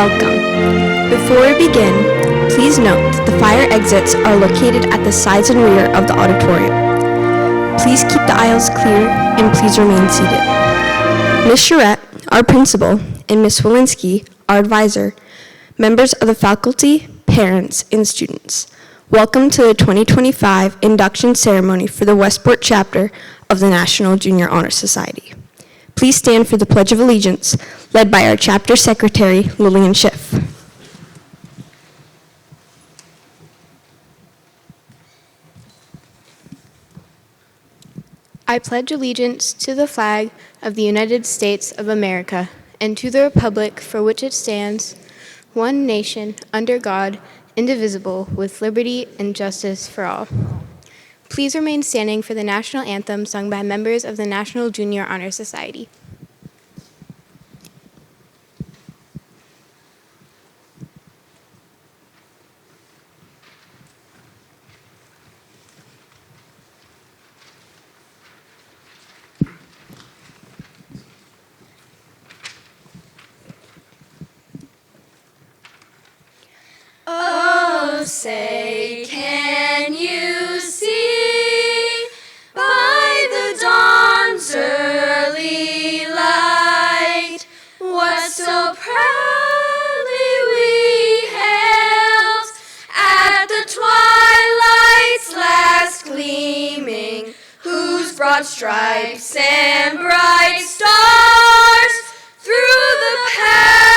Welcome. Before we begin, please note that the fire exits are located at the sides and rear of the auditorium. Please keep the aisles clear and please remain seated. Ms. Charette, our principal, and Ms. Walensky, our advisor, members of the faculty, parents, and students, welcome to the 2025 induction ceremony for the Westport chapter of the National Junior Honor Society. Please stand for the Pledge of Allegiance, led by our chapter secretary, Lillian Schiff. I pledge allegiance to the flag of the United States of America and to the republic for which it stands, one nation, under God, indivisible, with liberty and justice for all. Please remain standing for the national anthem sung by members of the National Junior Honor Society. Oh, say, can you see by the dawn's early light what so proudly we hailed at the twilight's last gleaming, whose broad stripes and bright stars through the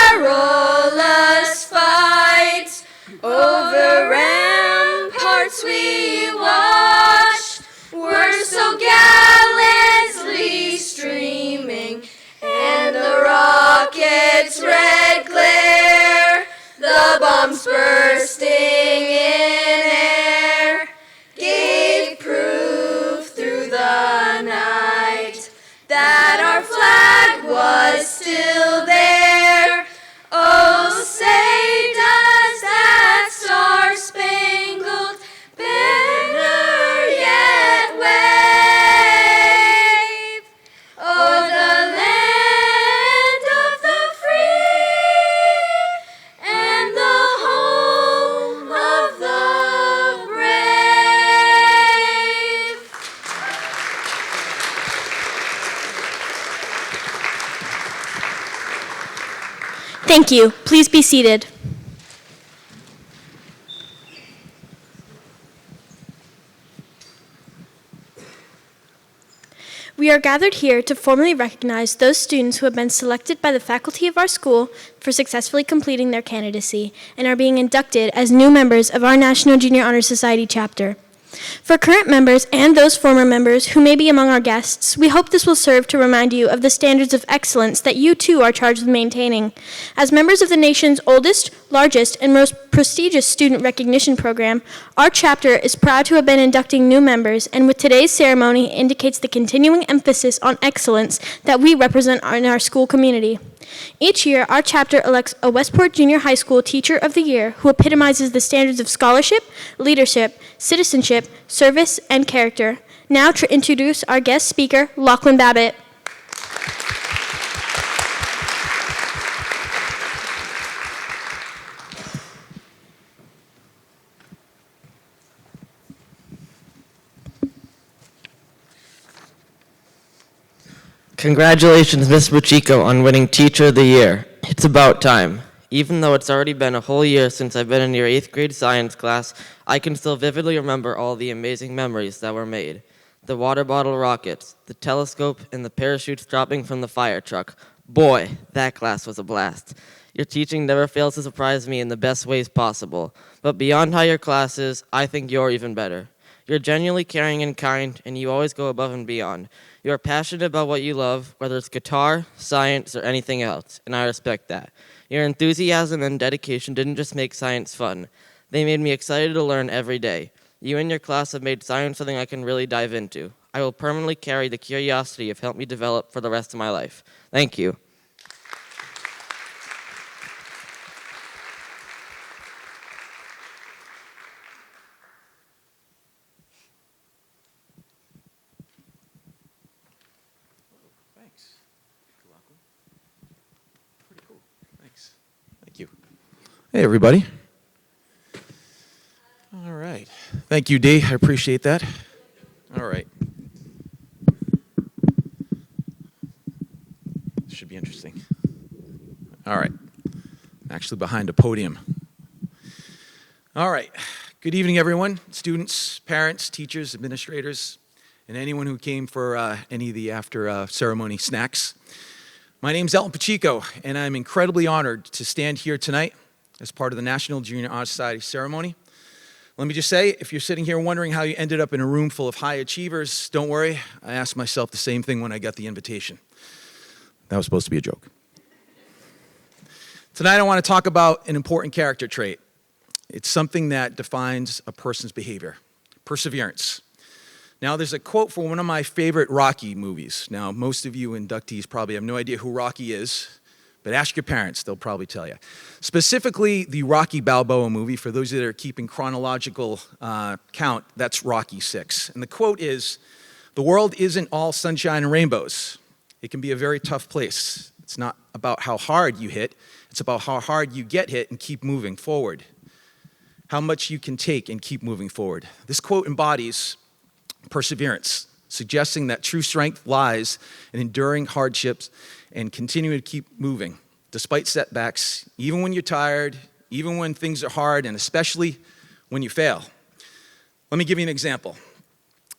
perilous fight over ramparts we watched were so gallantly streaming, and the rocket's red glare, the bombs bursting in air, gave proof through the night that our flag was still there. Oh, say does that star-spangled banner yet wave? Oh, the land of the free and the home of the brave. Thank you. Please be seated. We are gathered here to formally recognize those students who have been selected by the faculty of our school for successfully completing their candidacy and are being inducted as new members of our National Junior Honor Society chapter. For current members and those former members who may be among our guests, we hope this will serve to remind you of the standards of excellence that you too are charged with maintaining. As members of the nation's oldest, largest, and most prestigious student recognition program, our chapter is proud to have been inducting new members, and with today's ceremony indicates the continuing emphasis on excellence that we represent in our school community. Each year, our chapter elects a Westport Junior High School Teacher of the Year who epitomizes the standards of scholarship, leadership, citizenship, service, and character. Now to introduce our guest speaker, Lachlan Babbitt. Congratulations, Ms. Pacheco, on winning Teacher of the Year. It's about time. Even though it's already been a whole year since I've been in your 8th grade science class, I can still vividly remember all the amazing memories that were made. The water bottle rockets, the telescope, and the parachutes dropping from the fire truck. Boy, that class was a blast. Your teaching never fails to surprise me in the best ways possible. But beyond how your class is, I think you're even better. You're genuinely caring and kind, and you always go above and beyond. You are passionate about what you love, whether it's guitar, science, or anything else, and I respect that. Your enthusiasm and dedication didn't just make science fun. They made me excited to learn every day. You and your class have made science something I can really dive into. I will permanently carry the curiosity you've helped me develop for the rest of my life. Thank you. Thanks. Pretty cool. Thanks. Thank you. Hey, everybody. All right. Thank you, Dee. I appreciate that. All right. This should be interesting. All right. I'm actually behind a podium. All right. Good evening, everyone. Students, parents, teachers, administrators, and anyone who came for any of the after ceremony snacks. My name's Elton Pacheco, and I'm incredibly honored to stand here tonight as part of the National Junior Honor Society ceremony. Let me just say, if you're sitting here wondering how you ended up in a room full of high achievers, don't worry. I asked myself the same thing when I got the invitation. That was supposed to be a joke. Tonight I want to talk about an important character trait. It's something that defines a person's behavior: perseverance. Now, there's a quote from one of my favorite Rocky movies. Now, most of you inductees probably have no idea who Rocky is, but ask your parents, they'll probably tell you. Specifically, the Rocky Balboa movie, for those that are keeping chronological count, that's Rocky VI. And the quote is, "The world isn't all sunshine and rainbows. It can be a very tough place. It's not about how hard you hit, it's about how hard you get hit and keep moving forward. How much you can take and keep moving forward." This quote embodies perseverance, suggesting that true strength lies in enduring hardships and continuing to keep moving, despite setbacks, even when you're tired, even when things are hard, and especially when you fail. Let me give you an example.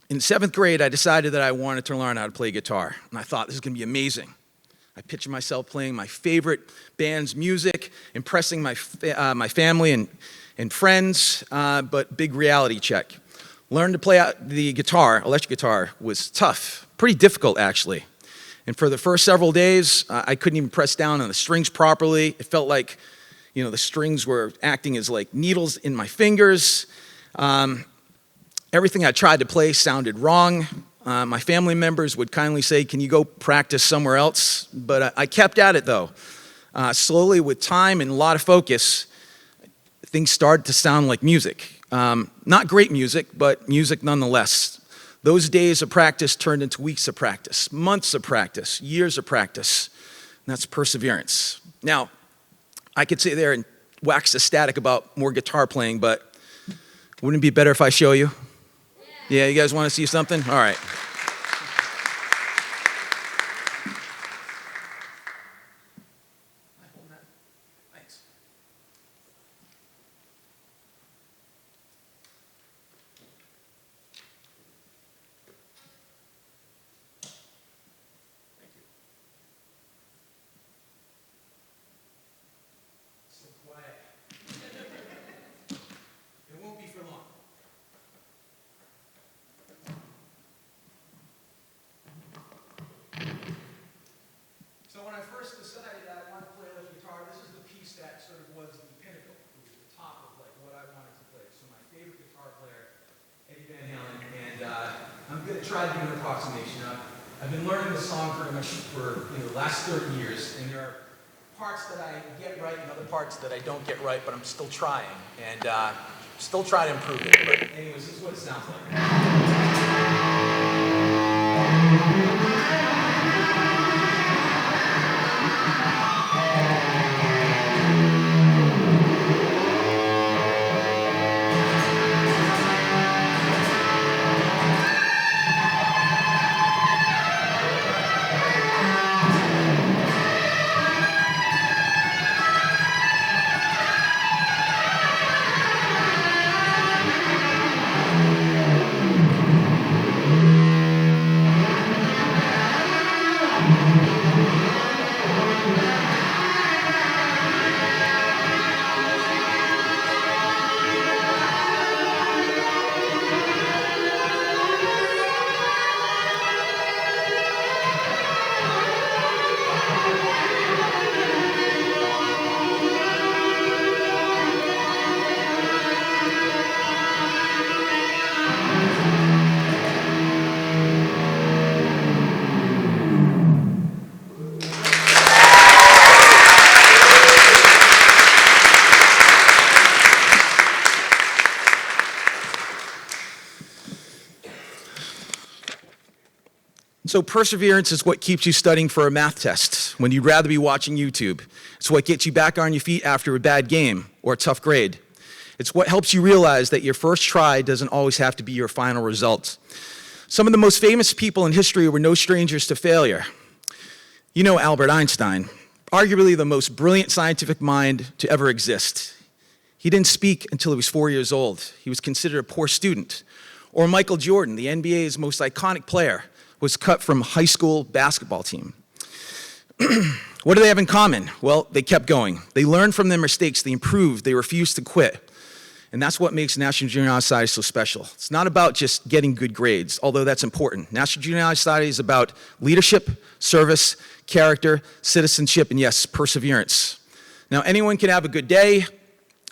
In 7th grade, I decided that I wanted to learn how to play guitar, and I thought this is going to be amazing. I pictured myself playing my favorite band's music, impressing my family and friends, but big reality check. Learning to play the guitar, electric guitar, was tough, pretty difficult actually. And for the first several days, I couldn't even press down on the strings properly. It felt like, the strings were acting as like needles in my fingers. Everything I tried to play sounded wrong. My family members would kindly say, "Can you go practice somewhere else?" But I kept at it though. Slowly, with time and a lot of focus, things started to sound like music. Not great music, but music nonetheless. Those days of practice turned into weeks of practice, months of practice, years of practice. And that's perseverance. Now, I could sit there and wax ecstatic about more guitar playing, but wouldn't it be better if I show you? Yeah, you guys want to see something? All right. Thanks. So quiet. It won't be for long. So when I first decided that I wanted to play electric guitar, this is the piece that sort of was the pinnacle. It was the top of like what I wanted to play. So my favorite guitar player, Eddie Van Halen, and I'm going to try to do an approximation. I've been learning this song pretty much for the last 30 years, and there are parts that I get right and other parts that I don't get right, but I'm still trying, and still trying to improve it. But anyways, this is what it sounds like. So perseverance is what keeps you studying for a math test when you'd rather be watching YouTube. It's what gets you back on your feet after a bad game. or a tough grade. It's what helps you realize that your first try doesn't always have to be your final result. Some of the most famous people in history were no strangers to failure. You know Albert Einstein, arguably the most brilliant scientific mind to ever exist. He didn't speak until he was 4 years old. He was considered a poor student. Or Michael Jordan, the NBA's most iconic player, was cut from a high school basketball team. What do they have in common? Well, they kept going. They learned from their mistakes. They improved. They refused to quit. And that's what makes National Junior Honor Society so special. It's not about just getting good grades, although that's important. National Junior Honor Society is about leadership, service, character, citizenship, and yes, perseverance. Now, anyone can have a good day.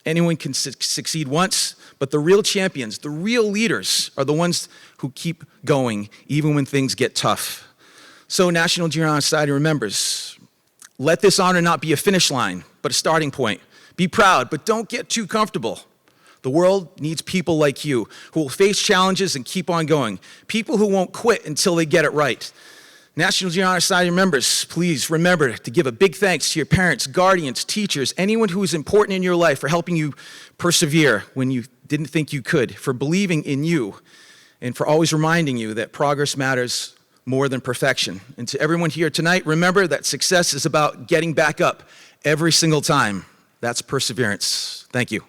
Anyone can succeed once. But the real champions, the real leaders, are the ones who keep going even when things get tough. So National Junior Honor Society remembers, let this honor not be a finish line, but a starting point. Be proud, but don't get too comfortable. The world needs people like you who will face challenges and keep on going. People who won't quit until they get it right. National Junior Honor Society members, please remember to give a big thanks to your parents, guardians, teachers, anyone who is important in your life for helping you persevere when you didn't think you could, for believing in you, and for always reminding you that progress matters more than perfection. And to everyone here tonight, remember that success is about getting back up every single time. That's perseverance. Thank you.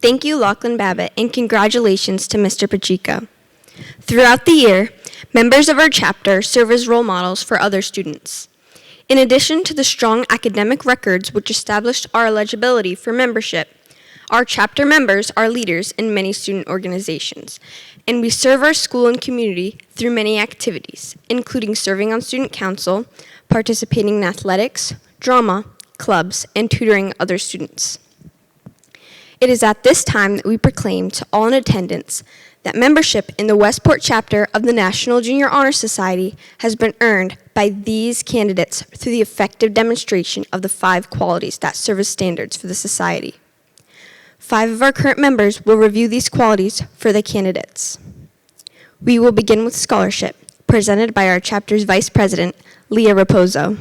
Thank you, Lachlan Babbitt, and congratulations to Mr. Pacheco. Throughout the year, members of our chapter serve as role models for other students. In addition to the strong academic records which established our eligibility for membership, our chapter members are leaders in many student organizations, and we serve our school and community through many activities, including serving on student council, participating in athletics, drama, clubs, and tutoring other students. It is at this time that we proclaim to all in attendance that membership in the Westport chapter of the National Junior Honor Society has been earned by these candidates through the effective demonstration of the 5 qualities that serve as standards for the society. 5 of our current members will review these qualities for the candidates. We will begin with scholarship, presented by our chapter's Vice President, Leah Raposo.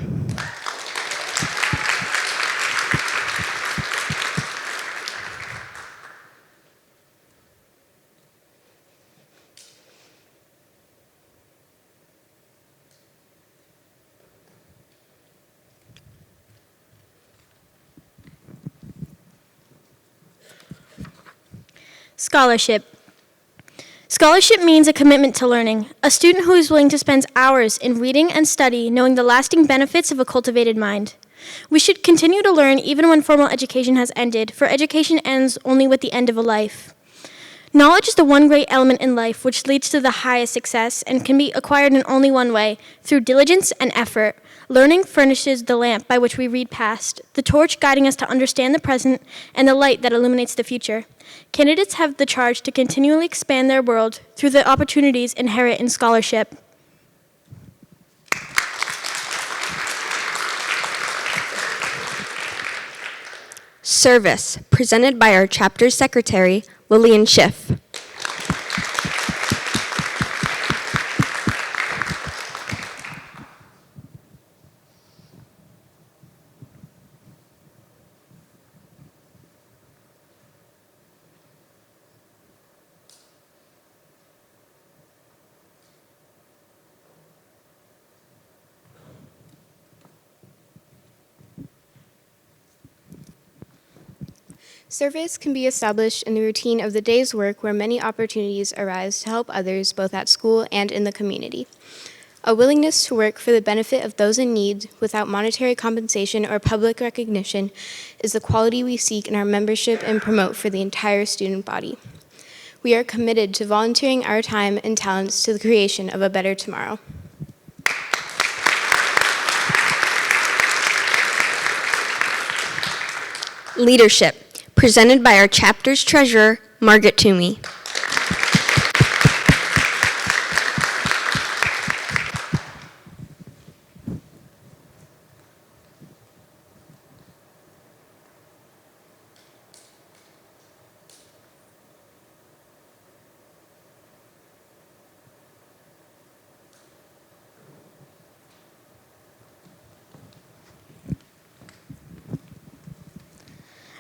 Scholarship. Scholarship means a commitment to learning, a student who is willing to spend hours in reading and study, knowing the lasting benefits of a cultivated mind. We should continue to learn even when formal education has ended, for education ends only with the end of a life. Knowledge is the one great element in life which leads to the highest success and can be acquired in only one way, through diligence and effort. Learning furnishes the lamp by which we read past, the torch guiding us to understand the present, and the light that illuminates the future. Candidates have the charge to continually expand their world through the opportunities inherent in scholarship. Service, presented by our chapter's secretary, Lillian Schiff. Service can be established in the routine of the day's work where many opportunities arise to help others both at school and in the community. A willingness to work for the benefit of those in need without monetary compensation or public recognition is the quality we seek in our membership and promote for the entire student body. We are committed to volunteering our time and talents to the creation of a better tomorrow. Leadership, presented by our chapter's treasurer, Margaret Toomey.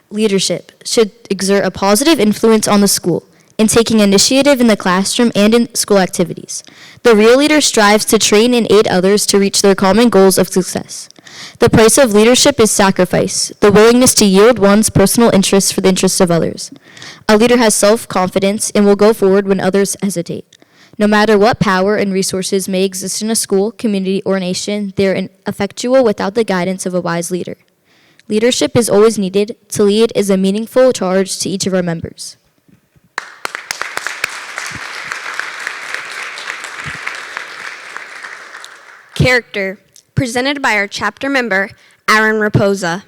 leadership should exert a positive influence on the school in taking initiative in the classroom and in school activities. The real leader strives to train and aid others to reach their common goals of success. The price of leadership is sacrifice, the willingness to yield one's personal interests for the interests of others. A leader has self-confidence and will go forward when others hesitate. No matter what power and resources may exist in a school, community, or nation, they are ineffectual without the guidance of a wise leader. Leadership is always needed. To lead is a meaningful charge to each of our members. Character, presented by our chapter member, Aaron Raposa.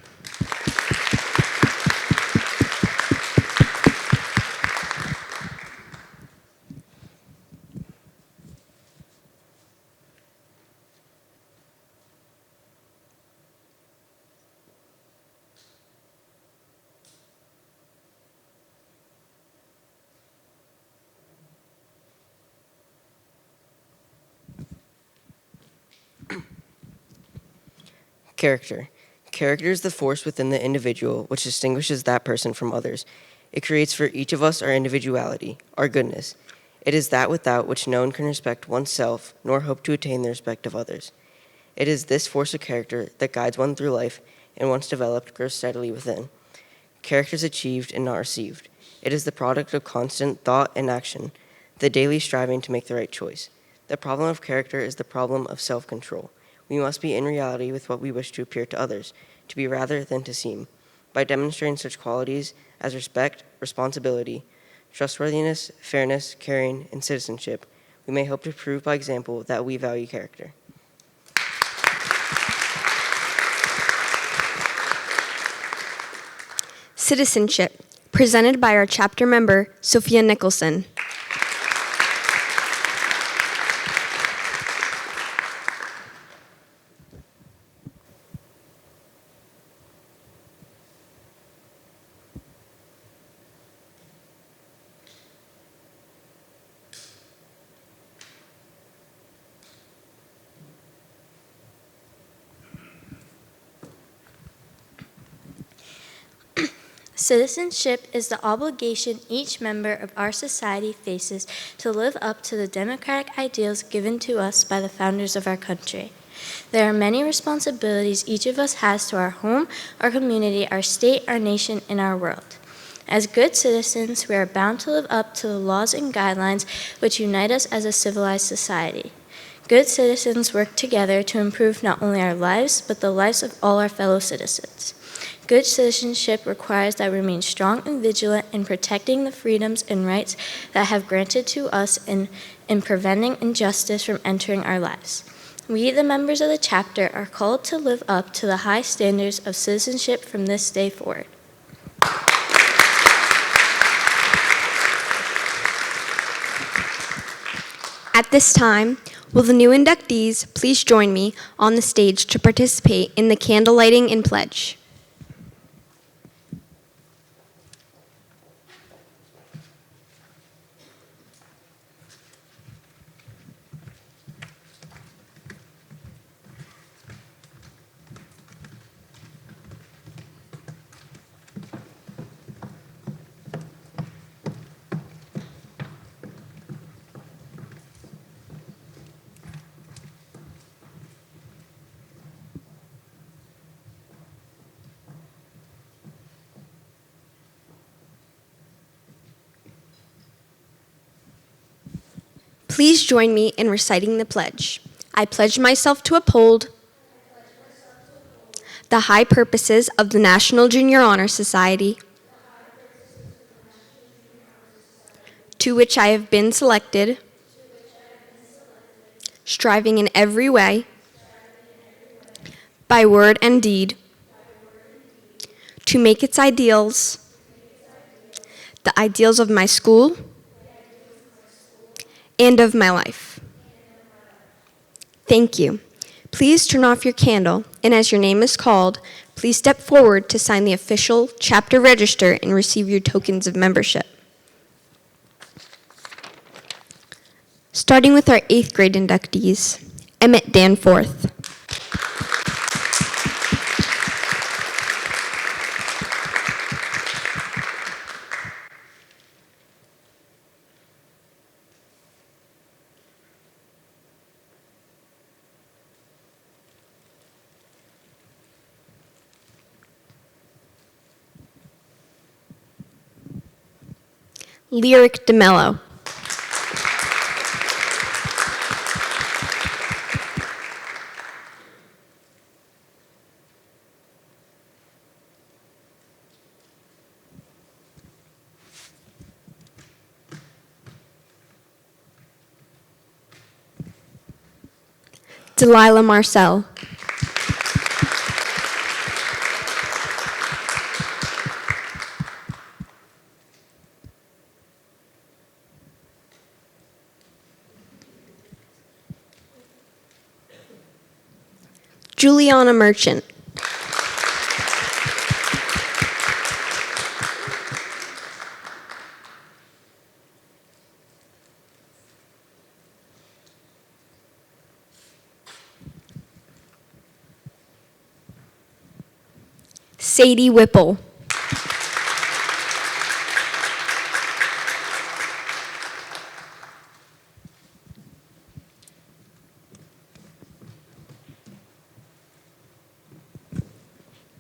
Character. Character is the force within the individual which distinguishes that person from others. It creates for each of us our individuality, our goodness. It is that without which no one can respect oneself nor hope to attain the respect of others. It is this force of character that guides one through life and once developed grows steadily within. Character is achieved and not received. It is the product of constant thought and action, the daily striving to make the right choice. The problem of character is the problem of self-control. We must be in reality with what we wish to appear to others, to be rather than to seem. By demonstrating such qualities as respect, responsibility, trustworthiness, fairness, caring, and citizenship, we may hope to prove by example that we value character. Citizenship, presented by our chapter member, Sophia Nicholson. Citizenship is the obligation each member of our society faces to live up to the democratic ideals given to us by the founders of our country. There are many responsibilities each of us has to our home, our community, our state, our nation, and our world. As good citizens, we are bound to live up to the laws and guidelines which unite us as a civilized society. Good citizens work together to improve not only our lives, but the lives of all our fellow citizens. Good citizenship requires that we remain strong and vigilant in protecting the freedoms and rights that have granted to us in preventing injustice from entering our lives. We, the members of the chapter, are called to live up to the high standards of citizenship from this day forward. At this time, will the new inductees please join me on the stage to participate in the candle lighting and pledge? Please join me in reciting the pledge. I pledge myself to uphold the high purposes of the National Junior Honor Society, to which I have been selected, striving in every way, by word and deed, to make its ideals the ideals of my school and of my life. Thank you. Please turn off your candle, and as your name is called, please step forward to sign the official chapter register and receive your tokens of membership. Starting with our 8th grade inductees, Emmett Danforth. Lyric DeMello. Delilah Marcel. Juliana Merchant. Sadie Whipple.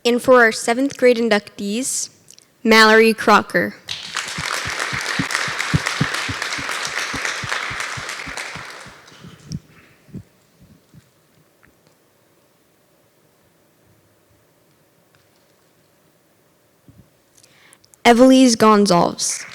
And for our 7th grade inductees, Mallory Crocker. Evelise Gonzalez.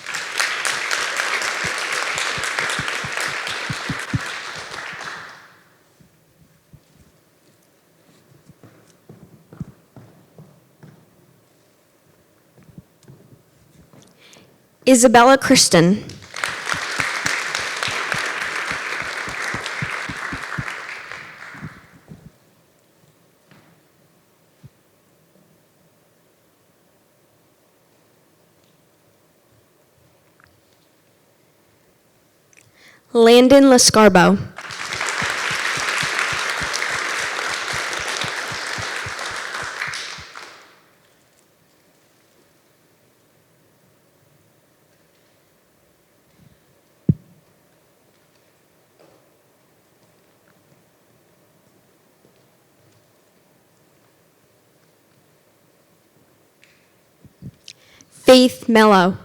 Isabella Kristen. Landon Lascarbo. Faith Mello.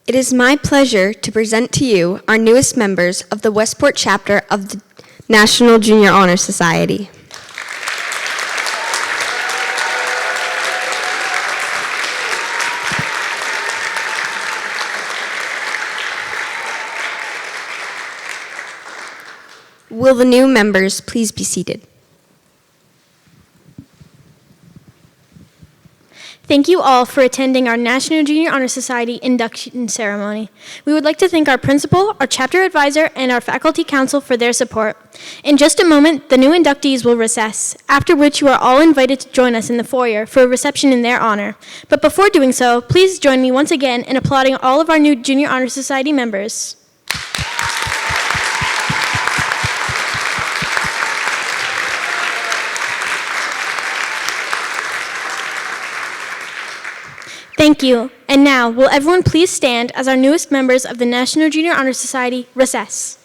It is my pleasure to present to you our newest members of the Westport chapter of the National Junior Honor Society. Will the new members please be seated? Thank you all for attending our National Junior Honor Society induction ceremony. We would like to thank our principal, our chapter advisor, and our faculty council for their support. In just a moment, the new inductees will recess, after which you are all invited to join us in the foyer for a reception in their honor. But before doing so, please join me once again in applauding all of our new Junior Honor Society members. Thank you. And now, will everyone please stand as our newest members of the National Junior Honor Society recess?